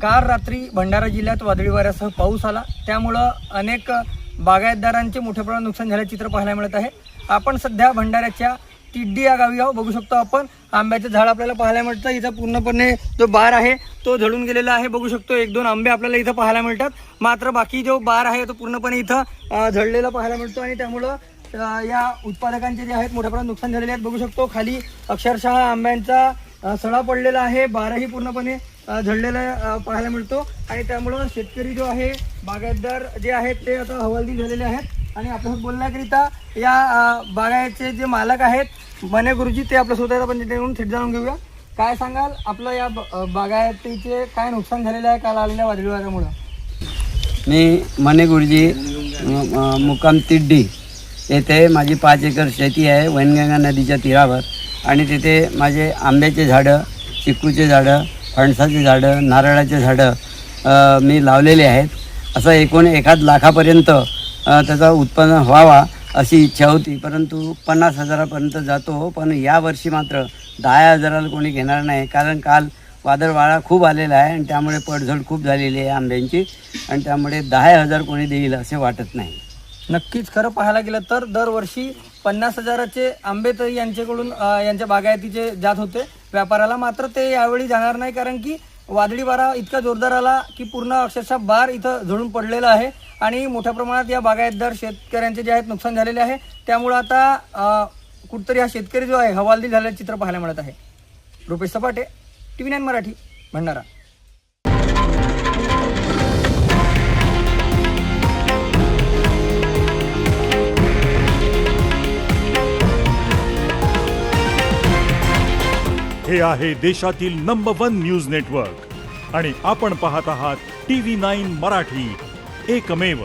काल रात्री भंडारा जिल्ह्यात वादळी वाऱ्यासह पाऊस आला, त्यामुळं अनेक बागायतदारांचे मोठ्या प्रमाणात नुकसान झाल्याचे चित्र पाहायला मिळत आहे। आपण सध्या भंडाऱ्याच्या तिड्डी या गावी आहोत। बघू शकतो आपण आंब्याचे झाड आपल्याला पाहायला मिळतं। इथं पूर्णपणे जो बार आहे तो झडून गेलेला आहे। बघू शकतो एक दोन आंबे आपल्याला इथं पाहायला मिळतात, मात्र बाकी जो बार आहे तो पूर्णपणे इथं झडलेला पाहायला मिळतो आणि त्यामुळं या उत्पादकांचे जे आहेत मोठ्या प्रमाणात नुकसान झालेले आहेत। बघू शकतो खाली अक्षरशः आंब्यांचा सडा पडलेला आहे, बारही पूर्णपणे झडलेला पाहायला मिळतो आणि त्यामुळं शेतकरी जो आहे, बागायतदार जे आहेत ते आता हवालदिल झालेले आहेत। आणि आपल्यासोबत बोलण्याकरिता या बागायतचे जे मालक आहेत मने गुरुजी, ते आपल्यासोबत आहेत। आपण तिथे थेट जाणून घेऊया, काय सांगाल आपलं या बागायतीचे काय नुकसान झालेलं आहे काल आलेल्या वादळी वाऱ्यामुळे? मी मने गुरुजी, मुक्काम तिड्डी येथे माझी 5 एकर शेती आहे वैनगंगा नदीच्या तीरावर आणि तिथे माझे आंब्याचे झाडं, चिक्कूचे झाडं, फणसाचे झाडं, नारळाचे झाडं मी लावलेले आहेत। असं एकूण 1 लाखापर्यंत त्याचा उत्पन्न व्हावा अशी इच्छा होती, परंतु 50,000पर्यंत जातो। पण यावर्षी मात्र 10,000ला कोणी घेणार नाही, कारण काल वादळ वारा खूप आलेला आहे आणि त्यामुळे पडझड खूप झालेली आहे आंब्यांची आणि त्यामुळे 10,000 कोणी देईल असे वाटत नाही। नक्कीच खरं पाहायला गेलं तर दरवर्षी 50,000चे आंबे तरी यांच्याकडून यांच्या बागायतीचे जात होते व्यापाराला, मात्र ते यावेळी जाणार नाही, कारण की वादळी वारा इतका जोरदार आला की पूर्ण अक्षरशः बार इथं झडून पडलेला आहे आणि मोठ्या प्रमाणात या बागायतदार शेतकऱ्यांचे जे आहेत नुकसान झालेले आहे। त्यामुळे आता कुठतरी हा शेतकरी जो आहे हवालदिल झालेलं चित्र पाहायला मिळत आहे। रुपेश सपाटे, TV9 मराठी, भंडारा। हे आहे देशातील नंबर 1 न्यूज नेटवर्क आणि आपण पाहत आहात TV9 मराठी, एकमेव।